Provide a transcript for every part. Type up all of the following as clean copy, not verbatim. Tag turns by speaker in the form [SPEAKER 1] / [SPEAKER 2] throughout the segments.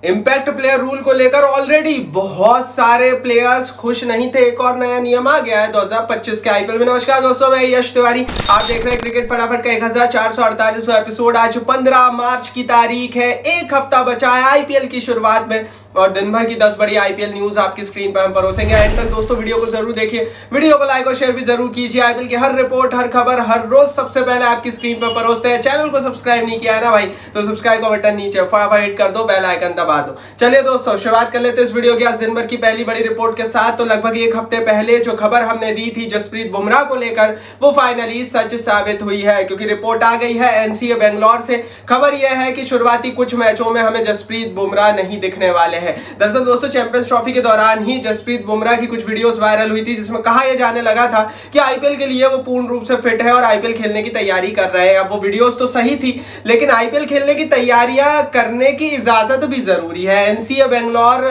[SPEAKER 1] Impact player rule को लेकर already बहुत सारे प्लेयर्स खुश नहीं थे। एक और नया नियम आ गया है 2025 के आईपीएल में। नमस्कार दोस्तों, मैं यश तिवारी, आप देख रहे हैं क्रिकेट फटाफट का 1448वां एपिसोड। आज 15 मार्च की तारीख है, एक हफ्ता बचा है आईपीएल की शुरुआत में और दिन भर की 10 बड़ी आईपीएल न्यूज आपकी स्क्रीन पर हम परोसेंगे। एंड तक दोस्तों वीडियो को जरूर देखिए, वीडियो को लाइक और शेयर भी जरूर कीजिए। आईपीएल की हर रिपोर्ट, हर खबर, हर रोज सबसे पहले आपकी स्क्रीन पर परोसते हैं। चैनल को सब्सक्राइब नहीं किया है ना भाई, तो सब्सक्राइब का बटन नीचे फटाफट हिट कर दो, बेल आइकन दबा दो। चलिए दोस्तों शुरुआत कर लेते हैं इस वीडियो की आज दिन भर की पहली बड़ी रिपोर्ट के साथ। तो लगभग एक हफ्ते पहले जो खबर हमने दी थी जसप्रीत बुमराह को लेकर, वो फाइनली सच साबित हुई है, क्योंकि रिपोर्ट आ गई है एनसीए बेंगलोर से। खबर यह है कि शुरुआती कुछ मैचों में हमें जसप्रीत बुमराह नहीं दिखने वाले हैं। दरअसल दोस्तों चैंपियंस ट्रॉफी के दौरान ही जसप्रीत बुमराह की कुछ वीडियोस वायरल हुई थी, जिसमें कहा यह जाने लगा था कि आईपीएल के लिए वो पूर्ण रूप से फिट है और आईपीएल खेलने की तैयारी कर रहे हैं। अब वो वीडियोस तो सही थी, लेकिन आईपीएल खेलने की तैयारियां करने की इजाजत भी जरूरी है। एनसीए बेंगलोर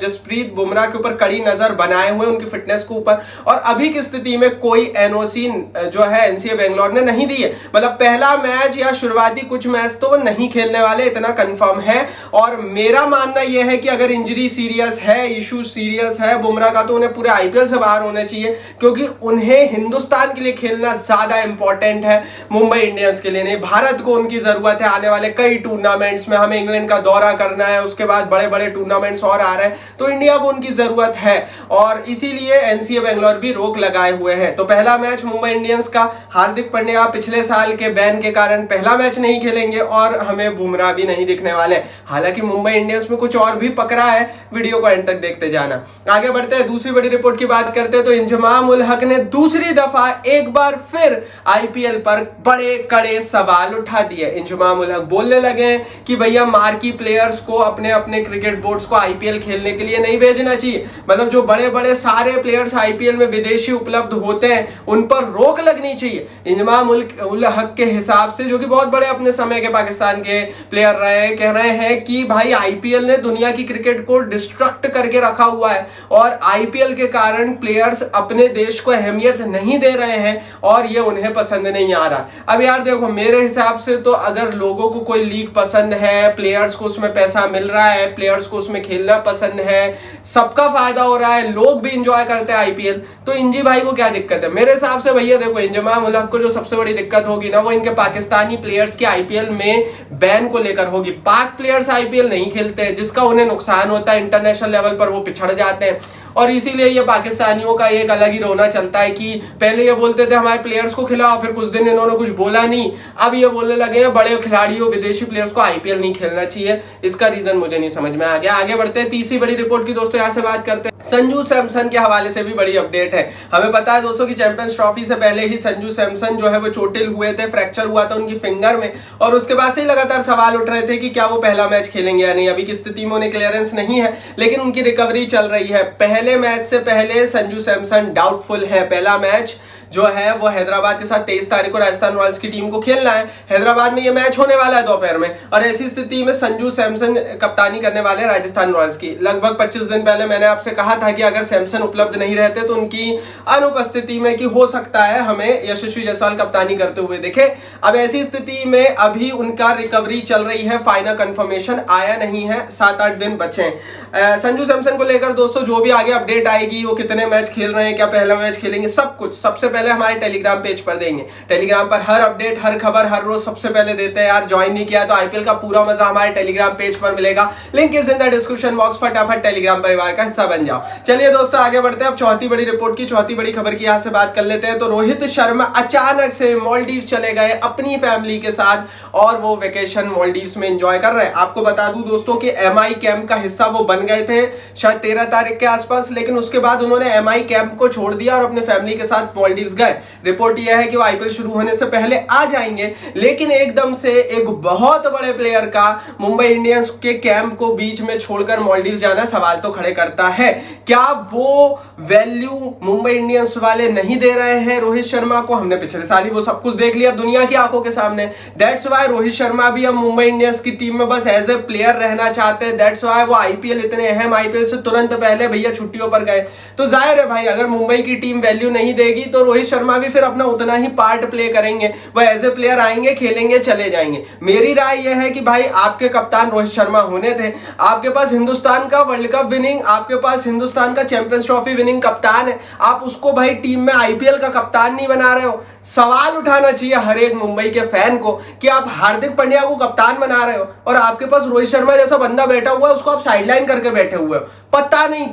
[SPEAKER 1] जसप्रीत बुमराह के ऊपर कड़ी नजर बनाए हुए उनकी फिटनेस के ऊपर, और अभी की स्थिति में कोई एनओसी जो है एनसीए बेंगलोर ने नहीं दी है। मतलब पहला मैच या शुरुआती कुछ मैच तो वो नहीं खेलने वाले, इतना कंफर्म है। और मेरा मानना यह है कि अगर इंजरी सीरियस है, इशू सीरियस है बुमराह का, तो उन्हें पूरे आईपीएल से बाहर होना चाहिए, क्योंकि उन्हें हिंदुस्तान के लिए खेलना ज्यादा इंपॉर्टेंट है, मुंबई इंडियंस के लिए नहीं। भारत को उनकी जरूरत है आने वाले कई टूर्नामेंट्स में। हमें इंग्लैंड का दौरा करना है, उसके बाद बड़े बड़े टूर्नामेंट्स और आ रहे हैं, तो इंडिया को उनकी जरूरत है और इसीलिए एनसीए बेंगलोर भी रोक लगाए हुए हैं। तो पहला मैच मुंबई इंडियंस का, हार्दिक पांड्या पिछले साल के बैन के कारण पहला मैच नहीं खेलेंगे और हमें बुमराह भी नहीं दिखने वाले। हालांकि मुंबई इंडियंस में कुछ और भी पकड़ा है, वीडियो को एंड तक देखते जाना। आगे बढ़ते हैं, दूसरी बड़ी रिपोर्ट की बात करते हैं। तो इंजमाम उल हक ने दूसरी दफा एक बार फिर आईपीएल पर बड़े कड़े सवाल उठा दिए। इंजमाम उल हक बोलने लगे कि भैया मार्की प्लेयर्स को अपने अपने क्रिकेट बोर्ड्स को आईपीएल खेलने के लिए नहीं भेजना चाहिए। मतलब जो बड़े बड़े सारे प्लेयर्स आईपीएल में विदेशी उपलब्ध होते हैं उन पर रोक लगनी चाहिए। इंजमाम उल हक के हिसाब से, जो कि बहुत बड़े अपने समय के पाकिस्तान के प्लेयर रहे, कह रहे हैं कि भाई आईपीएल ने दुनिया की क्रिकेट को डिस्ट्रक्ट करके रखा हुआ है और आईपीएल के कारण प्लेयर्स अपने देश को अहमियत नहीं दे रहे हैं और ये उन्हें पसंद नहीं आ रहा। अब यार देखो, मेरे हिसाब से तो अगर लोगों को कोई लीग पसंद है, प्लेयर्स को उसमें पैसा मिल रहा है, प्लेयर्स को उसमें खेलना पसंद है, सबका फायदा हो रहा है, लोग भी इंजॉय करते हैं आईपीएल, तो इंजी भाई को क्या दिक्कत है? मेरे हिसाब से भैया देखो, इंजमाम उल हक को जो सबसे बड़ी दिक्कत होगी ना, वो इनके पाकिस्तानी प्लेयर्स की आईपीएल में बैन को लेकर होगी। पाक प्लेयर्स आईपीएल नहीं खेलते हैं, जिसका उन्हें नुकसान होता है, इंटरनेशनल लेवल पर वो पिछड़ जाते हैं। और इसीलिए ये पाकिस्तानियों का एक अलग ही रोना चलता है कि पहले ये बोलते थे हमारे प्लेयर्स को खिलाओ, फिर कुछ दिन इन्होंने कुछ बोला नहीं, अब ये बोलने लगे हैं बड़े खिलाड़ियों विदेशी प्लेयर्स को आईपीएल नहीं खेलना चाहिए। इसका रीजन मुझे नहीं समझ में आ गया। आगे बढ़ते हैं, तीसरी बड़ी रिपोर्ट की दोस्तों यहाँ से बात करते हैं। संजू सैमसन के हवाले से भी बड़ी अपडेट है। हमें पता है दोस्तों कि चैंपियंस ट्रॉफी से पहले ही संजू सैमसन जो है वो चोटिल हुए थे, फ्रैक्चर हुआ था उनकी फिंगर में, और उसके बाद से ही लगातार सवाल उठ रहे थे कि क्या वो पहला मैच खेलेंगे या नहीं। अभी की स्थिति में उन्हें क्लियरेंस नहीं है, लेकिन उनकी रिकवरी चल रही है। पहले मैच से पहले संजू सैमसन डाउटफुल है। पहला मैच जो है वो हैदराबाद के साथ 23 तारीख को राजस्थान रॉयल्स की टीम को खेलना है। हैदराबाद में ये मैच होने वाला है दोपहर में, और ऐसी स्थिति में संजू सैमसन कप्तानी करने वाले हैं राजस्थान रॉयल्स की। लगभग 25 दिन पहले मैंने आपसे कहा था कि अगर सैमसन उपलब्ध नहीं रहते तो उनकी अनुपस्थिति में कि हो सकता है हमें यशस्वी जायसवाल कप्तानी करते हुए दिखे। अब ऐसी स्थिति में अभी उनका रिकवरी चल रही है, फाइनल कंफर्मेशन आया नहीं है, 7-8 दिन बचे। संजू सैमसन को लेकर दोस्तों जो भी आगे अपडेट आएगी, वो कितने मैच खेल रहे हैं, क्या पहला मैच खेलेंगे, सब कुछ सबसे पहले हमारे टेलीग्राम पेज पर देंगे। टेलीग्राम पर हर अपडेट, हर खबर, हर रोज सबसे पहले देते हैं। यार ज्वाइन नहीं किया तो आईपीएल का पूरा मजा हमारे टेलीग्राम पेज पर मिलेगा, link is in the description box. फटाफट टेलीग्राम परिवार का हिस्सा बन जाओ। चलिए दोस्तों आगे बढ़ते हैं। अब चौथी बड़ी रिपोर्ट की, चौथी बड़ी खबर की यहाँ से बात कर लेते हैं। तो रोहित शर्मा अचानक से मालदीव्स चले गए अपनी फैमिली के साथ, और वो वेकेशन मालदीव्स में एंजॉय कर रहे हैं। आपको बता दूं दोस्तों कि एमआई कैंप का हिस्सा वो बन गए थे शायद 13 तारीख के आसपास, लेकिन उसके बाद उन्होंने एमआई कैंप को छोड़ दिया और अपने फैमिली के साथ मालदीव्स गए। रिपोर्ट यह है कि वो आईपीएल शुरू होने से पहले आ जाएंगे, लेकिन एकदम से एक बहुत बड़े प्लेयर का मुंबई इंडियंस के कैंप को बीच में छोड़कर मालदीव्स जाना सवाल तो खड़े करता है। क्या वो वैल्यू मुंबई इंडियंस वाले नहीं दे रहे हैं रोहित शर्मा को? हमने पिछले साल ही वो सब कुछ देख लिया दुनिया की आंखों के सामने। दैट्स व्हाई रोहित शर्मा भी अब मुंबई इंडियंस की टीम में बस एज ए प्लेयर रहना चाहते हैं। दैट्स व्हाई वो आईपीएल, इतने अहम आईपीएल से तुरंत पहले भैया छुट्टियों पर गए। तो जाहिर है भाई, अगर मुंबई की टीम वैल्यू नहीं देगी तो रोहित शर्मा भी फिर अपना उतना ही पार्ट प्ले करेंगे, वो एज ए प्लेयर आएंगे, खेलेंगे, चले जाएंगे। मेरी राय यह है कि भाई आपके कप्तान रोहित शर्मा होने थे, आपके पास हिंदुस्तान का वर्ल्ड कप विनिंग, आपके पास हिंदुस्तान का चैंपियंस ट्रॉफी विनिंग कप्तान है, आप उसको भाई टीम में आईपीएल का कप्तान नहीं बना रहे हो। सवाल उठाना चाहिए हर एक मुंबई के फैन को कि आप हार्दिक पांड्या को कप्तान बना रहे हो और आपके पास रोहित शर्मा जैसा बंदा बैठा हुआ है, उसको आप साइडलाइन करके बैठे हुए हो। पता नहीं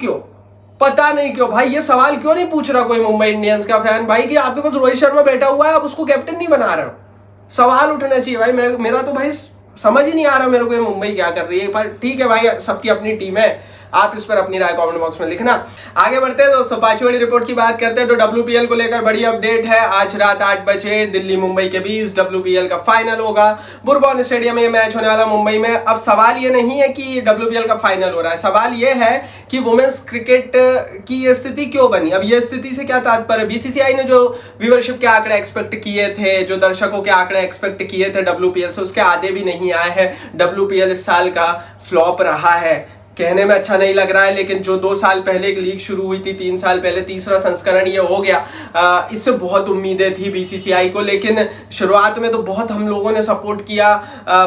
[SPEAKER 1] क्यों भाई, ये सवाल क्यों नहीं पूछ रहा कोई मुंबई इंडियंस का फैन भाई कि आपके पास रोहित शर्मा बैठा हुआ है, आप उसको कैप्टन नहीं बना रहे हो। सवाल उठना चाहिए भाई। मेरा तो भाई समझ ही नहीं आ रहा मेरे को ये मुंबई क्या कर रही है। पर ठीक है भाई, सबकी अपनी टीम है, आप इस पर अपनी राय कमेंट बॉक्स में लिखना। आगे बढ़ते हैं दोस्तों, पांचवी बड़ी रिपोर्ट की बात करते हैं। तो डब्ल्यूपीएल को लेकर बड़ी अपडेट है। आज रात 8 बजे दिल्ली मुंबई के बीच डब्ल्यूपीएल का फाइनल होगा। बुरबॉन स्टेडियम में ये मैच होने वाला मुंबई में। अब सवाल ये नहीं है कि डब्ल्यूपीएल का फाइनल हो रहा है, सवाल ये है कि वुमेन्स क्रिकेट की ये स्थिति क्यों बनी। अब ये स्थिति से क्या तात्पर्य, बीसीसीआई ने जो व्यूअरशिप के आंकड़े एक्सपेक्ट किए थे, जो दर्शकों के आंकड़े एक्सपेक्ट किए थे डब्ल्यूपीएल से, उसके आधे भी नहीं आए हैं। डब्ल्यूपीएल इस साल का फ्लॉप रहा है। कहने में अच्छा नहीं लग रहा है, लेकिन जो 2 साल पहले एक लीग शुरू हुई थी, 3 साल पहले तीसरा संस्करण ये हो गया। इससे बहुत उम्मीदें थी बीसीसीआई को, लेकिन शुरुआत में तो बहुत हम लोगों ने सपोर्ट किया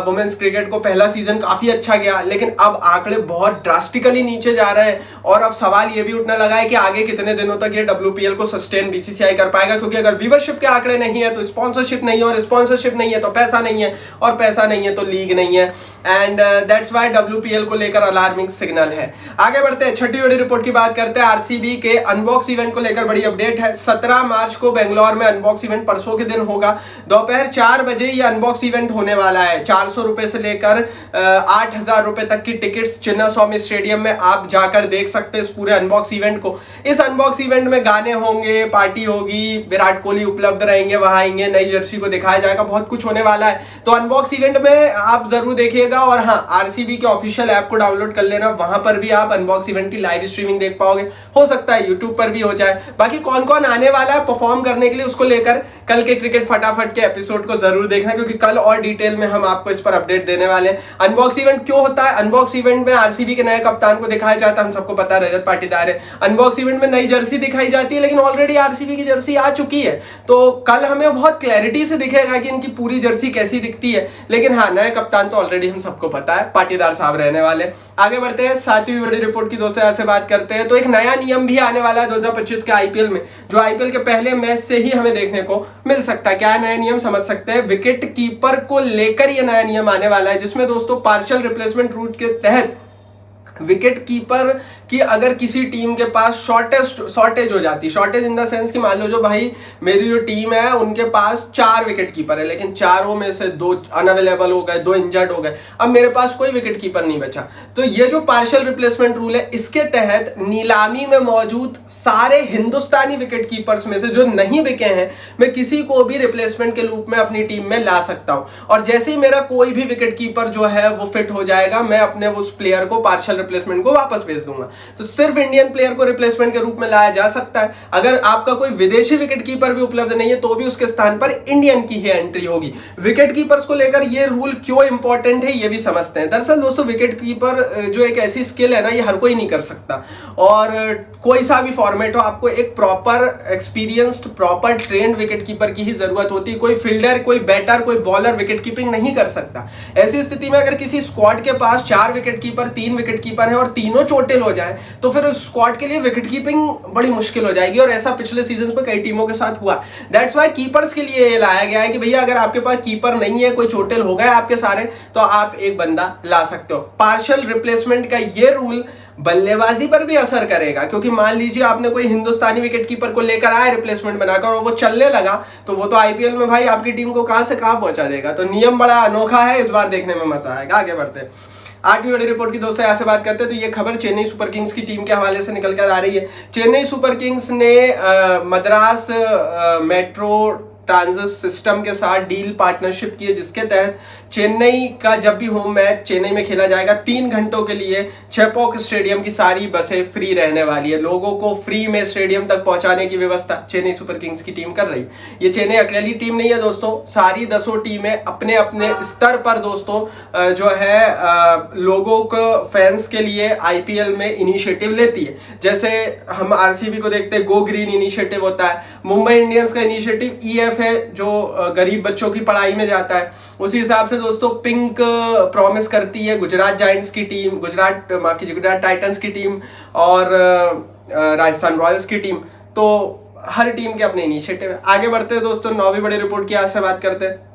[SPEAKER 1] वुमेन्स क्रिकेट को। पहला सीजन काफ़ी अच्छा गया, लेकिन अब आंकड़े बहुत ड्रास्टिकली नीचे जा रहे हैं। और अब सवाल ये भी उठने लगा है कि आगे कितने दिनों तक ये डब्ल्यूपीएल को सस्टेन बीसीसीआई कर पाएगा, क्योंकि अगर व्यूअरशिप के आंकड़े नहीं है तो स्पॉन्सरशिप नहीं है, और स्पॉन्सरशिप नहीं है तो पैसा नहीं है, और पैसा नहीं है तो लीग नहीं है। एंड दैट्स वाई डब्ल्यूपीएल को लेकर अलार्मिंग सिग्नल है। आगे बढ़ते हैं, छठी बड़ी रिपोर्ट की बात करते हैं। आरसीबी के अनबॉक्स इवेंट को लेकर बड़ी अपडेट है। 17 मार्च को बेंगलोर में अनबॉक्स इवेंट, परसों के दिन होगा। दोपहर 4 बजे ये अनबॉक्स इवेंट होने वाला है। 400 रुपए से लेकर 8,000 रुपए तक की टिकट्स चिन्नास्वामी स्टेडियम में आप जाकर देख सकते हैं इस पूरे अनबॉक्स इवेंट को। इस अनबॉक्स इवेंट में गाने होंगे, पार्टी होगी, विराट कोहली उपलब्ध रहेंगे, वहां आएंगे, नई जर्सी को दिखाया जाएगा, बहुत कुछ होने वाला है। तो अनबॉक्स इवेंट में आप जरूर देखिएगा। और हाँ, आरसीबी के ऑफिशियल ऐप को डाउनलोड कर लेना, वहां पर भी आप अनबॉक्स इवेंट की लाइव स्ट्रीमिंग देख पाओगे। हो सकता है यूट्यूब पर भी हो जाए। बाकी कौन कौन आने वाला है परफॉर्म करने के लिए, उसको लेकर कल के क्रिकेट फटाफट के एपिसोड को जरूर देखना, क्योंकि कल और डिटेल में हम आपको इस पर अपडेट देने वाले हैं। अनबॉक्स इवेंट क्यों होता है? अनबॉक्स इवेंट में आरसीबी के नए कप्तान को दिखाया जाता है, हम सबको पता है, रजत पाटीदार है। अनबॉक्स इवेंट में नई जर्सी दिखाई जाती है, लेकिन ऑलरेडी आरसीबी की जर्सी आ चुकी है। तो कल हमें बहुत क्लैरिटी से दिखेगा कि इनकी पूरी जर्सी कैसी दिखती है। लेकिन हाँ, नए कप्तान तो ऑलरेडी हम सबको पता है, पाटीदार साहब रहने वाले। आगे बढ़ते हैं, 7वीं बड़ी रिपोर्ट की दोस्तों यहाँ से बात करते हैं। तो एक नया नियम भी आने वाला है 2025 के आईपीएल में, जो आईपीएल के पहले मैच से ही हमें देखने को मिल सकता है। क्या है नया नियम, समझ सकते हैं। विकेट कीपर को लेकर ये नया नियम आने वाला है, जिसमें दोस्तों पार्शियल रिप्लेसमेंट रूल के तहत विकेट कीपर की अगर किसी टीम के पास शॉर्टेज हो जाती है, शॉर्टेज इन द सेंस कि मान लो जो भाई मेरी जो टीम है उनके पास 4 विकेट कीपर है, लेकिन चारों में से 2 अनअवेलेबल हो गए, 2 इंजर्ड हो गए, अब मेरे पास कोई विकेट कीपर नहीं बचा। तो ये जो पार्शियल रिप्लेसमेंट रूल है, इसके तहत नीलामी में मौजूद सारे हिंदुस्तानी विकेट कीपर्स में से जो नहीं बिके हैं, मैं किसी को भी रिप्लेसमेंट के रूप में अपनी टीम में ला सकता हूं। और जैसे ही मेरा कोई भी विकेट कीपर जो है वो फिट हो जाएगा, मैं अपने उस प्लेयर को पार्शियल रिप्लेसमेंट को वापस भेज दूंगा। तो सिर्फ इंडियन प्लेयर को रिप्लेसमेंट के रूप में लाया जा सकता है। अगर आपका कोई विदेशी विकेट कीपर भी उपलब्ध नहीं है, तो भी उसके स्थान पर इंडियन की ही एंट्री होगी। विकेट कीपर्स को लेकर ये रूल क्यों इंपॉर्टेंट है, ये भी समझते हैं। दरअसल दोस्तों, विकेट कीपर जो एक ऐसी स्किल है ना, ये हर कोई नहीं कर सकता। और कोई सा भी फॉर्मेट हो, आपको एक proper experienced, proper trend wicket keeper की ही जरूरत होती है। कोई फील्डर, कोई बैटर, कोई बॉलर विकेट कीपिंग नहीं कर सकता। ऐसी स्थिति में अगर किसी स्क्वाड के पास 4 विकेट कीपर, 3 विकेट कीपर है और तीनों चोटिल हो जाए, तो फिर उस स्क्वाड के लिए विकेट कीपिंग बड़ी मुश्किल हो जाएगी। और ऐसा पिछले सीजन में कई टीमों के साथ हुआ। दैट्स वाई कीपर्स के लिए ये लाया गया है कि भैया अगर आपके पास कीपर नहीं है, कोई चोटिल हो गए आपके सारे, तो आप एक बंदा ला सकते हो। पार्शियल रिप्लेसमेंट का ये रूल बल्लेबाजी पर भी असर करेगा, क्योंकि मान लीजिए आपने कोई हिंदुस्तानी विकेट कीपर को लेकर आए रिप्लेसमेंट बनाकर और वो चलने लगा, तो वो तो आईपीएल में भाई आपकी टीम को कहां से कहां पहुंचा देगा। तो नियम बड़ा अनोखा है, इस बार देखने में मजा आएगा। आगे बढ़ते हैं, 8वीं बड़ी रिपोर्ट की दोस्तों यहाँ से बात करते हैं। तो ये खबर चेन्नई सुपर किंग्स की टीम के हवाले से निकल कर आ रही है। चेन्नई सुपर किंग्स ने मद्रास मेट्रो ट्रांजिट सिस्टम के साथ डील पार्टनरशिप की है, जिसके तहत चेन्नई का जब भी होम मैच चेन्नई में खेला जाएगा 3 घंटों के लिए चेपॉक स्टेडियम की सारी बसें फ्री रहने वाली है। लोगों को फ्री में स्टेडियम तक पहुंचाने की व्यवस्था चेन्नई सुपर किंग्स की टीम कर रही। ये चेन्नई अकेली टीम नहीं है दोस्तों, सारी 10 टीमें अपने अपने स्तर पर दोस्तों जो है लोगों को फैंस के लिए आईपीएल में इनिशिएटिव लेती है। जैसे हम आरसीबी को देखते हैं, गो ग्रीन इनिशिएटिव होता है। मुंबई इंडियंस का इनिशिएटिव ईएफ है जो गरीब बच्चों की पढ़ाई में जाता है। उसी हिसाब से दोस्तों पिंक प्रॉमिस करती है गुजरात जायंट्स की टीम, गुजरात टाइटंस की टीम और राजस्थान रॉयल्स की टीम। तो हर टीम के अपने इनिशिएटिव है। आगे बढ़ते हैं दोस्तों, 9वीं बड़ी रिपोर्ट की आज से बात करते हैं।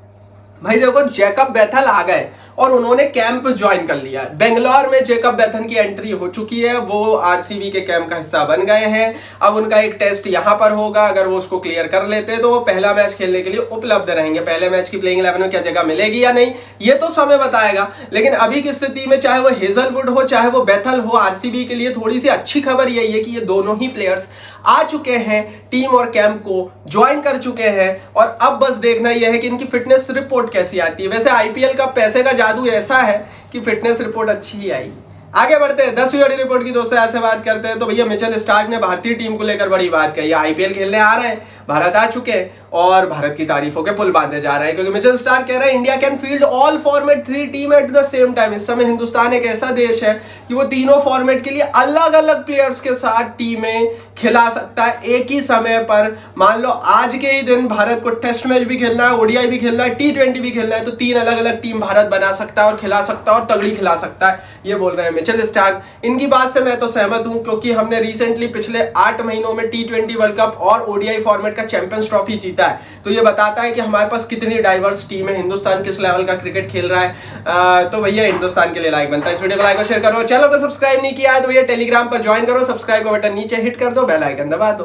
[SPEAKER 1] भाई देखो, जैकब बेथल आ गए और उन्होंने कैंप ज्वाइन कर लिया। बेंगलोर में जैकब बेथल की एंट्री हो चुकी है, वो आरसीबी के कैंप का हिस्सा बन गए हैं। अब उनका एक टेस्ट यहां पर होगा, अगर वो उसको क्लियर कर लेते हैं तो वो पहला मैच खेलने के लिए उपलब्ध रहेंगे। पहले मैच की प्लेइंग 11 में क्या जगह मिलेगी या नहीं ये तो समय बताएगा, लेकिन अभी की स्थिति में चाहे वो हेजलवुड हो चाहे वो बेथल हो, आरसीबी के लिए थोड़ी सी अच्छी खबर यही है कि ये दोनों ही प्लेयर्स आ चुके हैं, टीम और कैंप को ज्वाइन कर चुके हैं और अब बस देखना यह है कि इनकी फिटनेस रिपोर्ट कैसी आती है। वैसे आईपीएल का पैसे का जादू ऐसा है कि फिटनेस रिपोर्ट अच्छी ही आएगी। आगे बढ़ते हैं, 10वीं बड़ी रिपोर्ट की दोस्तों ऐसे बात करते हैं। तो भैया मिचेल स्टार्क ने भारतीय टीम को लेकर बड़ी बात कही। आईपीएल खेलने आ रहे हैं, भारत आ चुके हैं और भारत की तारीफों के पुल बांधे जा रहे हैं, क्योंकि मिचेल स्टार्क कह रहा है India can field all format 3 team at the same time. इस समय हिंदुस्तान एक ऐसा देश है कि वो तीनों फॉर्मेट के लिए अलग अलग प्लेयर्स के साथ टीमें खिला सकता है एक ही समय पर। मान लो आज के ही दिन भारत को टेस्ट मैच भी खेलना है, ओडीआई भी खेलना है, T20 भी खेलना है, तो 3 अलग अलग टीम भारत बना सकता है और खिला सकता है और तगड़ी खिला सकता है, ये बोल रहे हैं मिचेल स्टार्क। इनकी बात से मैं तो सहमत हूं, क्योंकि हमने रिसेंटली पिछले 8 महीनों में T20 वर्ल्ड कप और ओडीआई फॉर्मेट का चैंपियंस ट्रॉफी जीता है। तो ये बताता है कि हमारे पास कितनी डाइवर्स टीम है, हिंदुस्तान किस लेवल का क्रिकेट खेल रहा है। तो भैया हिंदुस्तान के लिए लाइक बनता है। इस वीडियो को लाइक और शेयर करो। चैनल को सब्सक्राइब नहीं किया है तो भैया टेलीग्राम पर ज्वाइन करो, सब्सक्राइब का बटन नीचे हिट कर दो, बेल आइकन दबा दो।